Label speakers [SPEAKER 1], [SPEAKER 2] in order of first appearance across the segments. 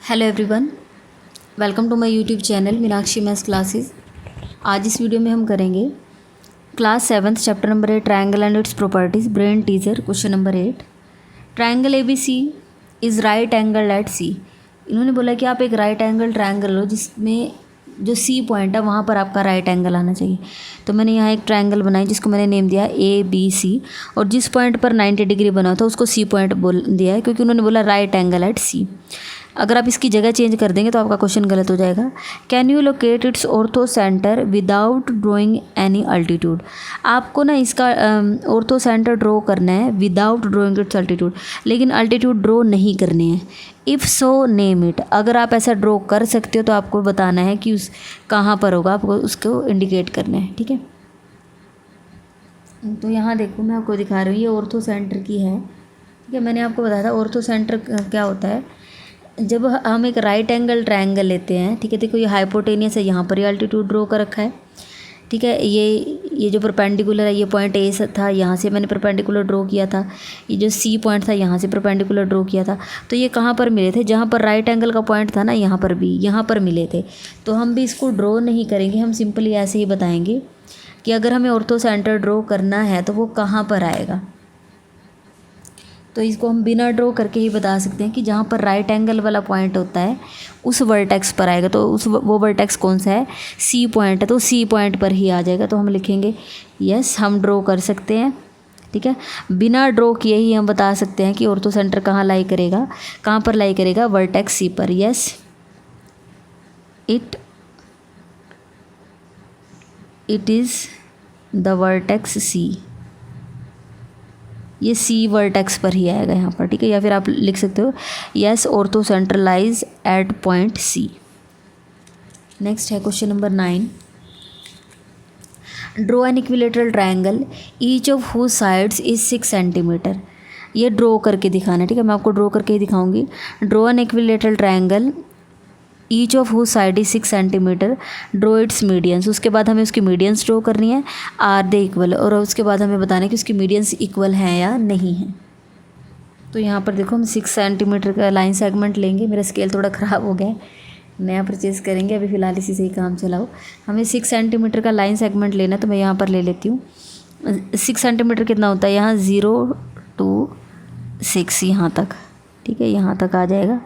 [SPEAKER 1] Hello everyone, welcome to my YouTube channel Meenakshi maths classes. आज इस video में हम करेंगे class 7th chapter number 8 triangle and its properties brain teaser. Question number 8, triangle ABC is right angle at C। इन्होंने बोला कि आप एक राइट एंगल ट्रायंगल लो जिसमें जो C पॉइंट है वहाँ पर आपका राइट एंगल आना चाहिए। तो मैंने यहाँ एक ट्रायंगल बनाई जिसको मैंने नेम दिया ABC, और जिस पॉइंट पर 90 डिग्री बना था उसको C पॉइंट बोल दिया है क्योंकि उन्होंने बोला राइट एंगल एट C। अगर आप इसकी जगह चेंज कर देंगे तो आपका क्वेश्चन गलत हो जाएगा। Can you locate it's ortho centre without drawing any altitude. आपको ना इसका ऑर्थो सेंटर ड्रॉ करना है विदाउट ड्रॉइंग इट्स अल्टीट्यूड, लेकिन अल्टीट्यूड ड्रॉ नहीं करने हैं। If so name it. अगर आप ऐसा ड्रॉ कर सकते हो तो आपको बताना है कि उस कहाँ पर होगा, आपको उसको इंडिकेट करना है। ठीक है, तो यहाँ देखो मैं आपको दिखा रही हूँ, ये ऑर्थो सेंटर की है। ठीक है, मैंने आपको बताया था ऑर्थो सेंटर क्या होता है। जब हम एक राइट एंगल ट्रायंगल लेते हैं, ठीक है, देखो ये हाइपोटेनियस है, यहाँ पर ये अल्टीट्यूड ड्रॉ कर रखा है। ठीक है, ये जो परपेंडिकुलर है, ये पॉइंट ए था, यहाँ से मैंने परपेंडिकुलर ड्रॉ किया था। ये जो सी पॉइंट था यहाँ से परपेंडिकुलर ड्रॉ किया था। तो ये कहाँ पर मिले थे, जहाँ पर राइट एंगल का पॉइंट था ना, यहाँ पर भी, यहाँ पर मिले थे। तो हम भी इसको ड्रॉ नहीं करेंगे, हम सिंपली ऐसे ही बताएंगे कि अगर हमें ऑर्थो सेंटर ड्रॉ करना है तो वो कहाँ पर आएगा। तो इसको हम बिना ड्रॉ करके ही बता सकते हैं कि जहाँ पर राइट एंगल वाला पॉइंट होता है उस वर्टेक्स पर आएगा। तो वो वर्टेक्स कौन सा है, सी पॉइंट है, तो सी पॉइंट पर ही आ जाएगा। तो हम लिखेंगे यस, हम ड्रॉ कर सकते हैं। ठीक है, बिना ड्रॉ किए ही हम बता सकते हैं कि ऑर्थो सेंटर कहाँ लाई करेगा, कहाँ पर लाई करेगा, वर्टेक्स सी पर। Yes, it is the vertex C. ये सी वर्टेक्स पर ही आएगा यहाँ पर। ठीक है, या फिर आप लिख सकते हो yes, orthocentre lies at point C. Next है question number 9, draw an equilateral triangle each of whose sides is 6 centimetre. ये ड्रॉ करके दिखाना है। ठीक है, मैं आपको ड्रॉ करके ही दिखाऊंगी। Draw an equilateral triangle each of whose side is 6 centimetre, draw its medians. उसके बाद हमें उसकी मीडियंस ड्रॉ करनी है, आर दे इक्वल, और उसके बाद हमें बताना है कि उसकी मीडियंस इक्वल हैं या नहीं है। तो यहाँ पर देखो हम 6 सेंटीमीटर का लाइन सेगमेंट लेंगे। मेरा स्केल थोड़ा ख़राब हो गया है, नया परचेज़ करेंगे, अभी फ़िलहाल इसी से ही काम चलाओ। हमें 6 सेंटीमीटर का लाइन सेगमेंट लेना है, तो मैं यहाँ पर ले लेती हूँ। 6 सेंटीमीटर कितना होता है, यहाँ 0 to 6 यहाँ तक। ठीक है, यहाँ तक आ जाएगा।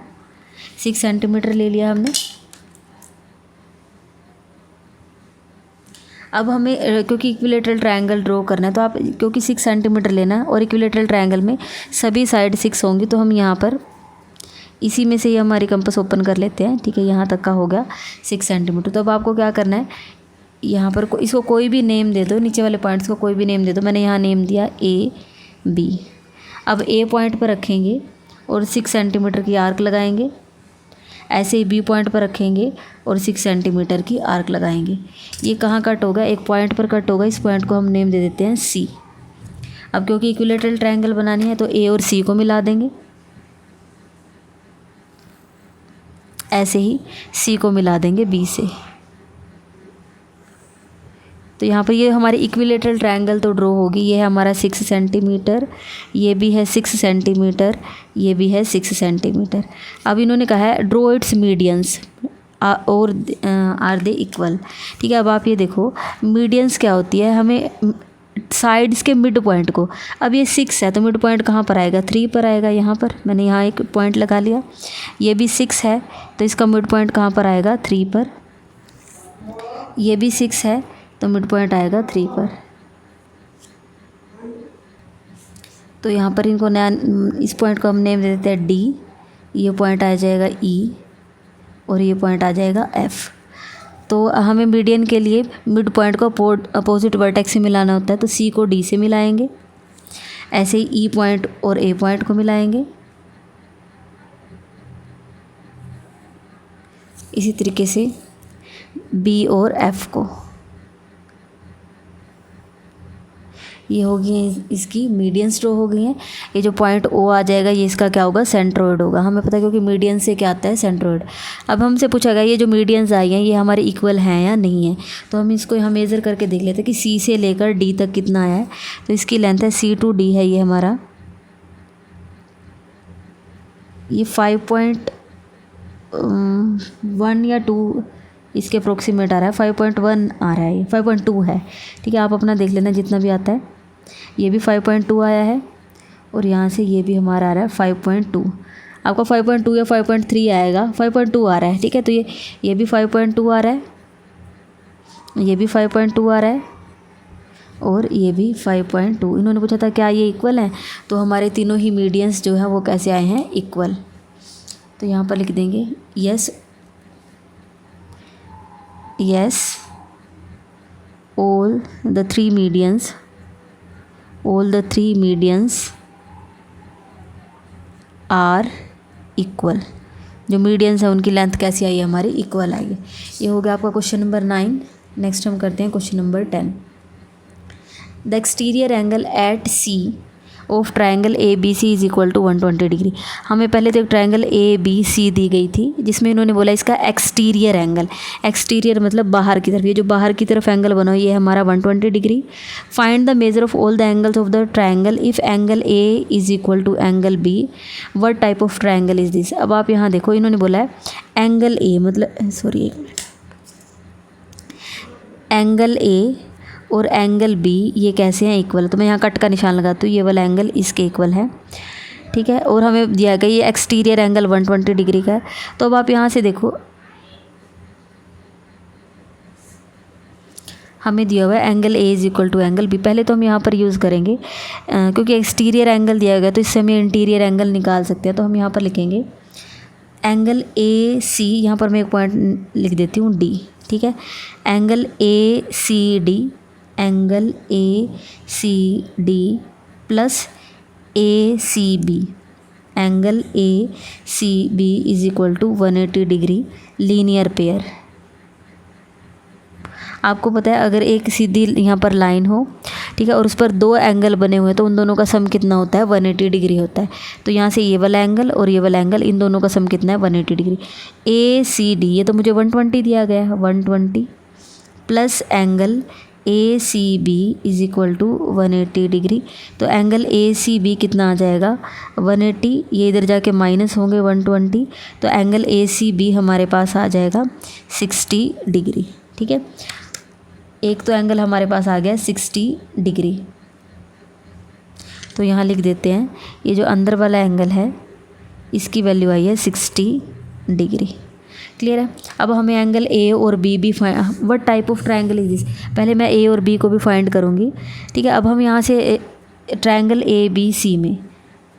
[SPEAKER 1] 6 सेंटीमीटर ले लिया हमने। अब हमें क्योंकि इक्विलेटरल ट्रायंगल ड्रॉ करना है, तो आप क्योंकि 6 सेंटीमीटर लेना है और इक्विलेटरल ट्रायंगल में सभी साइड 6 होंगी, तो हम यहाँ पर इसी में से ही हमारी कंपास ओपन कर लेते हैं। ठीक है, यहाँ तक का हो गया 6 सेंटीमीटर। तो अब आपको क्या करना है, यहाँ पर इसको कोई भी नेम दे दो, नीचे वाले पॉइंट्स को कोई भी नेम दे दो। मैंने यहाँ नेम दिया AB। अब A पॉइंट पर रखेंगे और 6 सेंटीमीटर की आर्क लगाएंगे। ऐसे ही B पॉइंट पर रखेंगे और 6 सेंटीमीटर की आर्क लगाएंगे। ये कहाँ कट होगा, एक पॉइंट पर कट होगा। इस पॉइंट को हम नेम दे देते हैं C। अब क्योंकि इक्विलेटरल ट्रायंगल बनानी है तो A और C को मिला देंगे। ऐसे ही C को मिला देंगे B से। तो यहाँ पर ये हमारी इक्विलेटरल ट्रायंगल तो ड्रॉ होगी। ये है हमारा 6 सेंटीमीटर, ये भी है 6 सेंटीमीटर, ये भी है 6 सेंटीमीटर। अब इन्होंने कहा है ड्रॉ इट्स मीडियंस और आर दे इक्वल। ठीक है, अब आप ये देखो मीडियंस क्या होती है, हमें साइड्स के मिड पॉइंट को, अब ये 6 है तो मिड पॉइंट कहाँ पर आएगा, 3 पर आएगा। यहाँ पर मैंने यहाँ एक पॉइंट लगा लिया। ये भी 6 है तो इसका मिड पॉइंट कहाँ पर आएगा, 3 पर। ये भी 6 है तो मिड पॉइंट आएगा 3 पर। तो यहाँ पर इनको नया, इस पॉइंट को हम नेम दे देते हैं D। ये पॉइंट आ जाएगा E और ये पॉइंट आ जाएगा F। तो हमें मीडियन के लिए मिड पॉइंट को अपोजिट वर्टेक्स से मिलाना होता है, तो C को D से मिलाएंगे। ऐसे ही E पॉइंट और A पॉइंट को मिलाएंगे। इसी तरीके से B और F को। ये हो गई इसकी मीडियंस ड्रॉ हो गई हैं। ये जो पॉइंट O आ जाएगा ये इसका क्या होगा, सेंट्रोइड होगा। हमें पता है क्योंकि मीडियन से क्या आता है, सेंट्रोइड। अब हमसे पूछा गया ये जो मीडियंस आई हैं ये हमारे इक्वल हैं या नहीं है। तो हम इसको यहाँ मेज़र करके देख लेते हैं कि C से लेकर D तक कितना आया है। तो इसकी लेंथ है C to D है, ये हमारा, ये 5.5 1 या 2 इसके अप्रोक्सीमेट आ रहा है, 5.1 आ रहा है, ये 5.2 है। ठीक है, आप अपना देख लेना जितना भी आता है। ये भी 5.2 आया है और यहाँ से ये भी हमारा आ रहा है 5.2। आपका 5.2 या 5.3 आएगा, 5.2 आ रहा है। ठीक है, तो ये भी 5.2 आ रहा है, ये भी 5.2 आ रहा है और ये भी 5.2। इन्होंने पूछा था क्या ये इक्वल है, तो हमारे तीनों ही मीडियंस जो है वो कैसे आए हैं, इक्वल। तो यहाँ पर लिख देंगे yes all the three medians are equal. जो मीडियंस है उनकी लेंथ कैसी आई है, हमारी इक्वल आई है। ये हो गया आपका क्वेश्चन नंबर 9। नेक्स्ट हम करते हैं question number 10। The exterior angle at C of triangle A B C is equal to 120 degree. हमें पहले तो एक ट्राइंगल ए बी सी दी गई थी जिसमें इन्होंने बोला इसका एक्सटीरियर एंगल, एक्सटीरियर मतलब बाहर की तरफ, ये जो बाहर की तरफ एंगल बना ये हमारा 120 degree. Find the measure of all the angles of the triangle if angle A is equal to angle B, what type of triangle is this. अब आप यहाँ देखो, इन्होंने बोला है एंगल ए मतलब सॉरी एक मिनट, एंगल ए और एंगल बी ये कैसे हैं, इक्वल। तो मैं यहाँ कट का निशान लगाती हूँ, ये वाला एंगल इसके इक्वल है। ठीक है, और हमें दिया गया ये एक्सटीरियर एंगल 120 डिग्री का है। तो अब आप यहाँ से देखो, हमें दिया हुआ है angle A is equal to angle B. पहले तो हम यहाँ पर यूज़ करेंगे क्योंकि एक्सटीरियर एंगल दिया गया तो इससे हम इंटीरियर एंगल निकाल सकते हैं। तो हम यहाँ पर लिखेंगे एंगल ए सी, यहाँ पर मैं एक पॉइंट लिख देती हूँ डी। ठीक है, angle A C D, angle A C D plus A C B, angle A C B is equal to 180 degree linear pair. आपको पता है अगर एक सीधी यहाँ पर लाइन हो, ठीक है, और उस पर दो एंगल बने हुए हैं तो उन दोनों का सम कितना होता है, 180 डिग्री होता है। तो यहाँ से ये वाला एंगल और ये वाला एंगल, इन दोनों का सम कितना है, 180 डिग्री। ए सी डी ये तो मुझे 120 दिया गया है, 120 plus angle A C B is equal to 180 degree. तो एंगल ए सी बी कितना आ जाएगा, 180, ये इधर जाके माइनस होंगे 120, तो एंगल ए सी बी हमारे पास आ जाएगा 60 डिग्री। ठीक है, एक तो एंगल हमारे पास आ गया 60 डिग्री। तो यहाँ लिख देते हैं ये जो अंदर वाला एंगल है इसकी वैल्यू आई है 60 डिग्री। क्लियर है। अब हमें एंगल ए और बी भी what type of triangle is this, पहले मैं ए और बी को भी फाइंड करूँगी। ठीक है, अब हम यहाँ से ट्राइंगल ए बी सी में,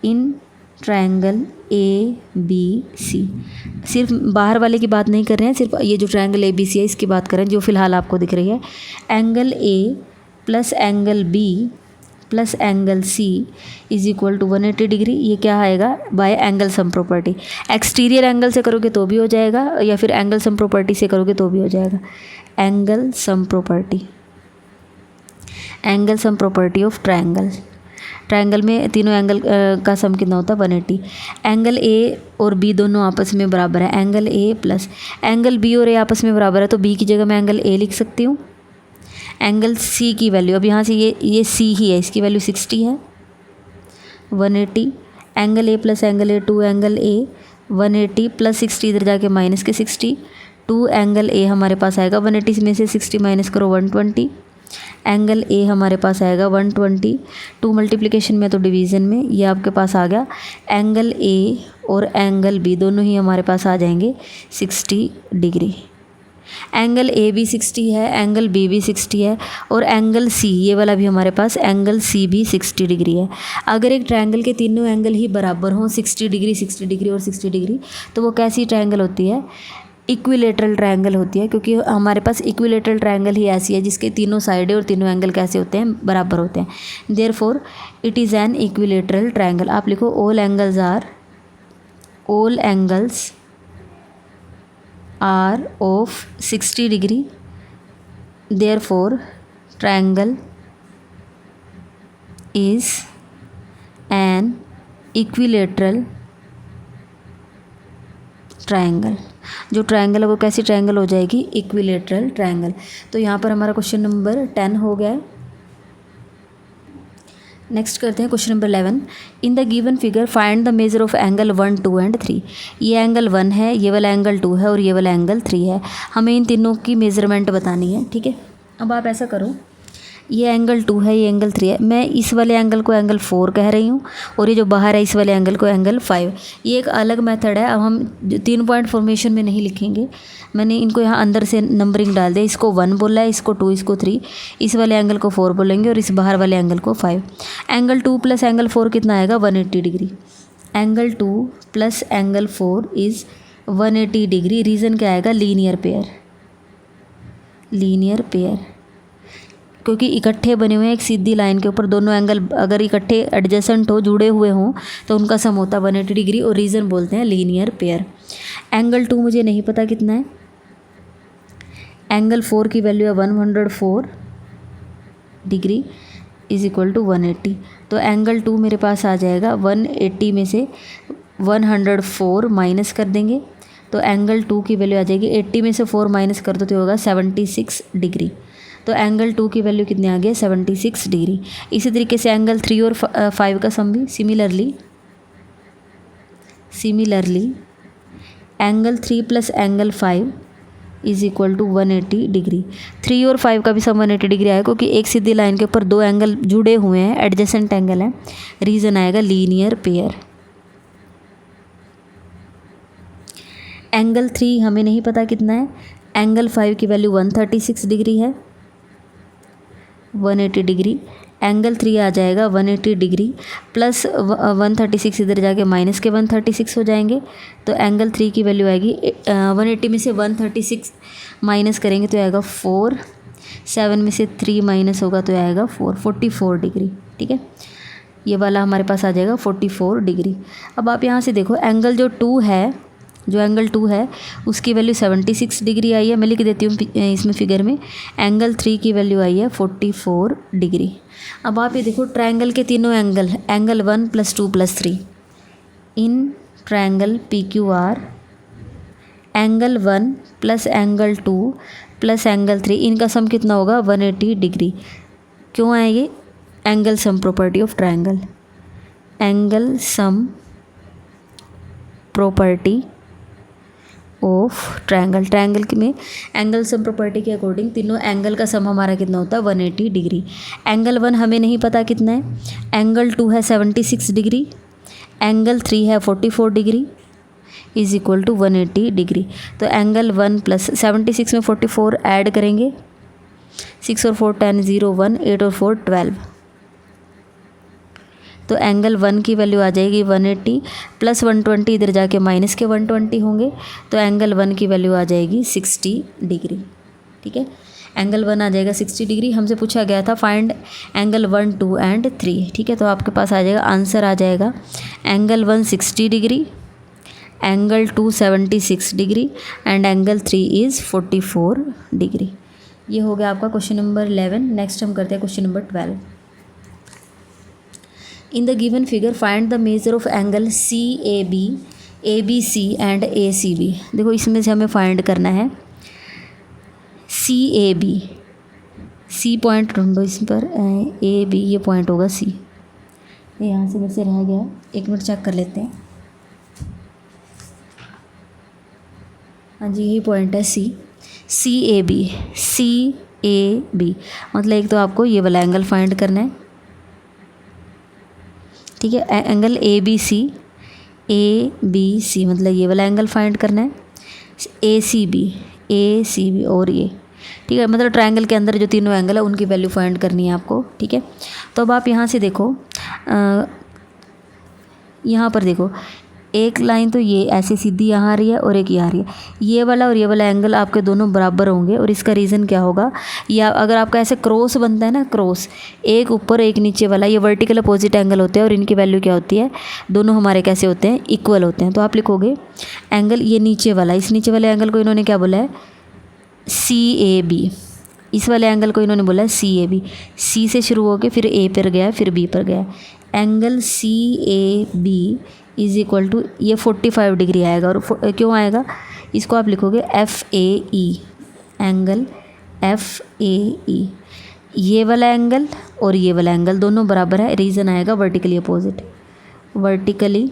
[SPEAKER 1] इन ट्राइंगल ए बी सी, सिर्फ बाहर वाले की बात नहीं कर रहे हैं, सिर्फ ये जो ट्राइंगल ए बी सी है इसकी बात कर रहे हैं जो फ़िलहाल आपको दिख रही है। Angle A plus angle B plus angle C is equal to 180 degree. ये क्या आएगा, by angle sum property. Exterior angle से करोगे तो भी हो जाएगा या फिर एंगल सम प्रॉपर्टी से करोगे तो भी हो जाएगा। Angle sum property, angle sum property of triangle. Triangle में तीनों एंगल का सम कितना होता है, 180। एंगल ए और बी दोनों आपस में बराबर है, angle A plus angle B और ए आपस में बराबर है तो बी की जगह मैं एंगल ए लिख सकती हूँ। एंगल सी की वैल्यू, अब यहाँ से ये सी ही है, इसकी वैल्यू 60 है, 180। Angle A plus angle A, 2 angle A 180 plus 60 इधर जाके माइनस के 60, 2 एंगल ए हमारे पास आएगा 180 में से 60 माइनस करो 120। एंगल ए हमारे पास आएगा 120, 2 मल्टीप्लिकेशन में तो डिवीज़न में, ये आपके पास आ गया। एंगल ए और एंगल बी दोनों ही हमारे पास आ जाएंगे 60 डिग्री। एंगल ए भी 60 है, एंगल बी भी 60 है और एंगल सी ये वाला भी हमारे पास, एंगल सी भी 60 डिग्री है। अगर एक ट्रायंगल के तीनों एंगल ही बराबर हों, 60 डिग्री 60 डिग्री और 60 डिग्री, तो वो कैसी ट्रायंगल होती है, इक्विलेटरल ट्रायंगल होती है। क्योंकि हमारे पास इक्विलेटरल ट्रायंगल ही ऐसी है जिसके तीनों साइडें और तीनों एंगल कैसे होते हैं, बराबर होते हैं। Therefore it is an equilateral triangle. आप लिखो all angles are of 60 degree, therefore triangle is an equilateral triangle. जो ट्रायंगल है वो कैसी ट्रायंगल हो जाएगी, इक्विलेटरल ट्रायंगल। तो यहाँ पर हमारा क्वेश्चन नंबर 10 हो गया है। नेक्स्ट करते हैं question number 11। In the given figure find the measure of angle 1, 2 and 3। ये एंगल 1 है, ये वाला एंगल 2 है और ये वाला एंगल 3 है। हमें इन तीनों की मेजरमेंट बतानी है, ठीक है। अब आप ऐसा करो, ये एंगल 2 है, ये एंगल 3 है, मैं इस वाले एंगल को एंगल 4 कह रही हूँ और ये जो बाहर है इस वाले एंगल को एंगल 5। ये एक अलग मेथड है। अब हम 3 पॉइंट फॉर्मेशन में नहीं लिखेंगे, मैंने इनको यहाँ अंदर से नंबरिंग डाल दिया। इसको 1 बोला है, इसको 2, इसको 3, इस वाले एंगल को 4 बोलेंगे और इस बाहर वाले एंगल को 5। एंगल 2 प्लस एंगल 4 कितना आएगा? 180 degree. Angle 2 plus angle 4 is 180 degree. Reason क्या आएगा? Linear pair. लीनियर पेयर क्योंकि इकट्ठे बने हुए हैं एक सीधी लाइन के ऊपर, दोनों एंगल अगर इकट्ठे एडजेसेंट हो, जुड़े हुए हों, तो उनका सम होता है 180 डिग्री और रीज़न बोलते हैं लीनियर पेयर। एंगल 2 मुझे नहीं पता कितना है। एंगल 4 की वैल्यू है 104 डिग्री इज इक्वल टू 180। तो एंगल 2 मेरे पास आ जाएगा 180 में से 104 माइनस कर देंगे तो एंगल 2 की वैल्यू आ जाएगी 80 में से 4 माइनस कर दो तो होगा 76 डिग्री। तो एंगल 2 की वैल्यू कितनी आ गई? 76 डिग्री। इसी तरीके से एंगल 3 और 5 का सम भी similarly angle 3 plus angle 5 is equal to 180 degree. 3 और 5 का भी सम 180 डिग्री आएगा क्योंकि एक सीधी लाइन के ऊपर दो एंगल जुड़े हुए हैं, एडजेसेंट एंगल है। रीज़न आएगा लीनियर पेयर। एंगल 3 हमें नहीं पता कितना है। एंगल 5 की वैल्यू 136 डिग्री है, 180 डिग्री। एंगल 3 आ जाएगा 180 डिग्री प्लस 136, इधर जाके माइनस के 136 हो जाएंगे। तो एंगल 3 की वैल्यू आएगी 180 में से 136 माइनस करेंगे तो आएगा 4, 7 में से 3 माइनस होगा तो आएगा 4, 44 डिग्री। ठीक है, ये वाला हमारे पास आ जाएगा 44 डिग्री। अब आप यहाँ से देखो एंगल जो एंगल 2 है उसकी वैल्यू 76 डिग्री आई है। मैं लिख देती हूँ इसमें फिगर में। एंगल 3 की वैल्यू आई है 44 डिग्री। अब आप ये देखो ट्रायंगल के तीनों angle 1 + 2 + 3 in triangle PQR angle 1 plus angle 2 plus angle 3 इनका सम कितना होगा? 180 डिग्री। क्यों है ये? Angle sum property of triangle. Angle sum property of triangle में एंगल सम प्रॉपर्टी के अकॉर्डिंग तीनों एंगल का सम हमारा कितना होता है? 180 डिग्री। एंगल 1 हमें नहीं पता कितना है। एंगल 2 है 76 डिग्री, एंगल 3 है 44 degree is equal to 180 degree. तो एंगल 1 प्लस 76 में 44 ऐड करेंगे, 6 और 4 10, 0 1, 8 और 4 12। तो एंगल 1 की वैल्यू आ जाएगी 180 प्लस 120, इधर जाके माइनस के 120 होंगे तो एंगल 1 की वैल्यू आ जाएगी 60 डिग्री। ठीक है, एंगल 1 आ जाएगा 60 डिग्री। हमसे पूछा गया था फाइंड एंगल 1, 2 एंड 3। ठीक है, तो आपके पास आ जाएगा आंसर आ जाएगा angle 1 60 degree, angle 2 76 degree and angle 3 is 44 degree. ये हो गया आपका क्वेश्चन नंबर 11। नेक्स्ट हम करते हैं question number 12। In the given figure find the measure of angle CAB, ABC and ACB। देखो इसमें से हमें फाइंड करना है CAB, C पॉइंट ढूंढो इस पर, AB ये पॉइंट होगा C। ये यहाँ से मेरे से रह गया, 1 मिनट चेक कर लेते हैं। हाँ जी, यही पॉइंट है C। CAB मतलब एक तो आपको ये वाला एंगल फाइंड करना है। ठीक है, एंगल ABC मतलब ये वाला एंगल फाइंड करना है। ACB और ये। ठीक है, मतलब ट्रायंगल के अंदर जो तीनों एंगल है उनकी वैल्यू फाइंड करनी है आपको। ठीक है, तो अब आप यहाँ से देखो, यहाँ पर देखो एक लाइन तो ये ऐसे सीधी यहाँ आ रही है और एक यहाँ आ रही है। ये वाला और ये वाला एंगल आपके दोनों बराबर होंगे और इसका रीज़न क्या होगा? या अगर आपका ऐसे क्रॉस बनता है ना, क्रॉस एक ऊपर एक नीचे वाला, ये वर्टिकल अपोजिट एंगल होते हैं और इनकी वैल्यू क्या होती है? दोनों हमारे कैसे होते हैं? इक्वल होते हैं। तो आप लिखोगे एंगल ये नीचे वाला, इस नीचे वाले एंगल को इन्होंने क्या बोला है? CAB। इस वाले एंगल को इन्होंने बोला है CAB। C से शुरू होकर फिर A पर गया, फिर B पर गया। Angle CAB is equal to ये 45 डिग्री आएगा। और क्यों आएगा? इसको आप लिखोगे FAE, एंगल FAE। ये वाला एंगल और ये वाला एंगल दोनों बराबर है, रीज़न आएगा vertically opposite, vertically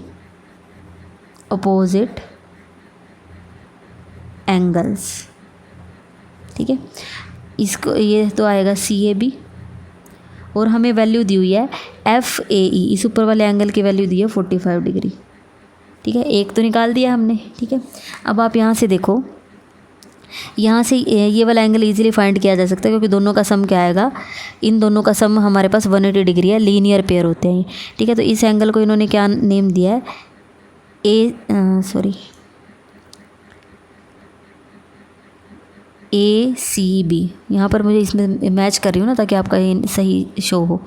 [SPEAKER 1] opposite angles. ठीक है, इसको ये तो आएगा CAB और हमें वैल्यू दी हुई है FAE, इस ऊपर वाले एंगल की वैल्यू दी है 45 डिग्री। ठीक है, एक तो निकाल दिया हमने। ठीक है, अब आप यहाँ से देखो, यहाँ से ये वाला एंगल इजीली फाइंड किया जा सकता है क्योंकि दोनों का सम क्या आएगा, इन दोनों का सम हमारे पास 180 डिग्री है, लीनियर पेयर होते हैं। ठीक है, तो इस एंगल को इन्होंने क्या नेम दिया है, ACB। यहाँ पर मुझे इसमें मैच कर रही हूँ ना ताकि आपका ये सही शो हो।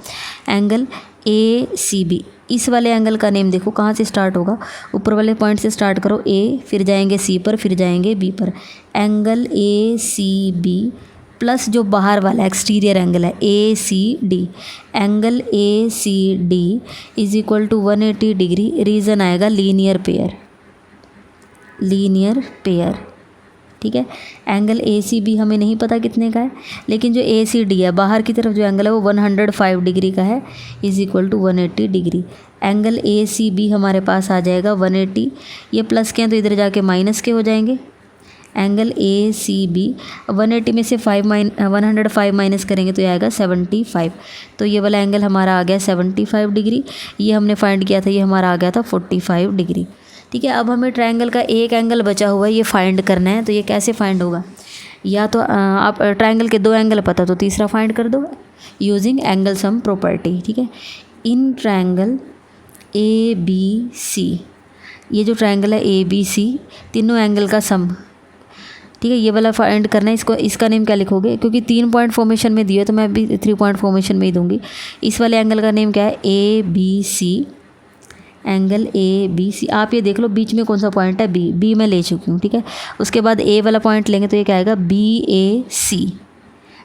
[SPEAKER 1] एंगल ACB, इस वाले एंगल का नेम देखो कहाँ से स्टार्ट होगा, ऊपर वाले पॉइंट से स्टार्ट करो A, फिर जाएंगे C पर, फिर जाएंगे B पर। एंगल ACB प्लस जो बाहर वाला एक्सटीरियर एंगल है ACD, angle ACD is equal to 180 degree, reason आएगा लीनियर पेयर, लीनियर पेयर। ठीक है, एंगल ACB हमें नहीं पता कितने का है, लेकिन जो ACD है बाहर की तरफ जो एंगल है वो 105 डिग्री का है, is equal to 180 degree. Angle ACB हमारे पास आ जाएगा 180, ये प्लस के हैं तो इधर जाके माइनस के हो जाएंगे। एंगल ACB 180 में से 105 माइनस करेंगे तो ये आएगा 75, तो ये वाला एंगल हमारा आ गया 75 डिग्री। ये हमने फाइंड किया था, ये हमारा आ गया था 45 डिग्री। ठीक है, अब हमें ट्रायंगल का एक एंगल बचा हुआ है, ये फाइंड करना है। तो ये कैसे फाइंड होगा, या तो आप ट्रायंगल के 2 एंगल पता तो तीसरा फाइंड कर दो यूजिंग एंगल सम प्रॉपर्टी। ठीक है, इन ट्रायंगल ABC, ये जो ट्रायंगल है ABC, तीनों एंगल का सम। ठीक है, ये वाला फाइंड करना है, इसको इसका नेम क्या लिखोगे, क्योंकि 3 पॉइंट फॉर्मेशन में दिए तो मैं भी 3 पॉइंट फॉर्मेशन में ही दूंगी। इस वाले एंगल का नेम क्या है, ABC, एंगल ABC। आप ये देख लो बीच में कौन सा पॉइंट है, B मैं ले चुकी हूँ। ठीक है, उसके बाद A वाला पॉइंट लेंगे तो ये क्या आएगा,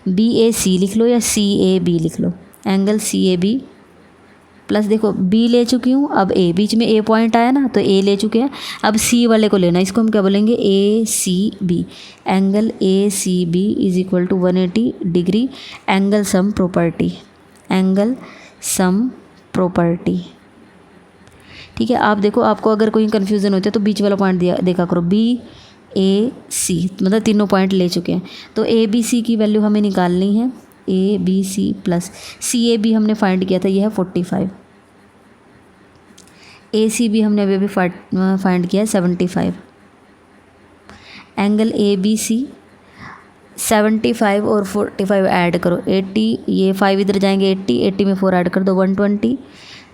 [SPEAKER 1] BAC लिख लो या CAB लिख लो। एंगल CAB प्लस देखो B ले चुकी हूँ, अब A, बीच में A पॉइंट आया ना तो A ले चुके हैं, अब C वाले को लेना, इसको हम क्या बोलेंगे, ACB। Angle ACB is equal to 180 degree, angle sum property, angle sum property. ठीक है, आप देखो, आपको अगर कोई कन्फ्यूज़न होती है तो बीच वाला पॉइंट देखा करो, BAC, मतलब तीनों पॉइंट ले चुके हैं। तो ABC की वैल्यू हमें निकालनी है, ABC प्लस CAB हमने फाइंड किया था, यह है 45, ACB हमने अभी फाइंड किया है 75। एंगल ABC 75 और 45 ऐड करो 80, ये 5 इधर जाएंगे 80 में 4 ऐड कर दो 120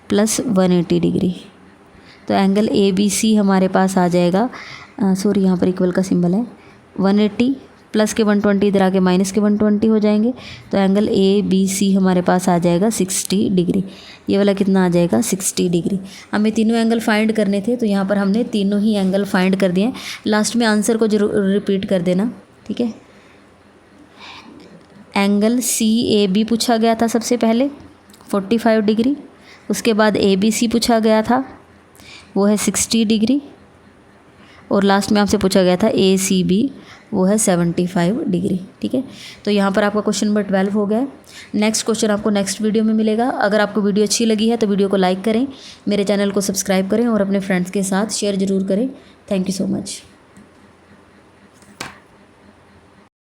[SPEAKER 1] प्लस 180 डिग्री। तो एंगल ABC हमारे पास आ जाएगा, सॉरी यहाँ पर इक्वल का सिंबल है, 180 प्लस के 120 इधर आके माइनस के 120 हो जाएंगे। तो एंगल ABC हमारे पास आ जाएगा 60 डिग्री। ये वाला कितना आ जाएगा, 60 डिग्री। हमें तीनों एंगल फाइंड करने थे तो यहाँ पर हमने तीनों ही एंगल फाइंड कर दिए। लास्ट में आंसर को जरूर रिपीट कर देना। ठीक है, एंगल CAB पूछा गया था सबसे पहले 45 डिग्री, उसके बाद ABC पूछा गया था वो है 60 डिग्री, और लास्ट में आपसे पूछा गया था ACB, वो है 75 डिग्री। ठीक है, तो यहाँ पर आपका क्वेश्चन नंबर 12 हो गया है। नेक्स्ट क्वेश्चन आपको नेक्स्ट वीडियो में मिलेगा। अगर आपको वीडियो अच्छी लगी है तो वीडियो को लाइक करें, मेरे चैनल को सब्सक्राइब करें और अपने फ्रेंड्स के साथ शेयर ज़रूर करें। Thank you so much.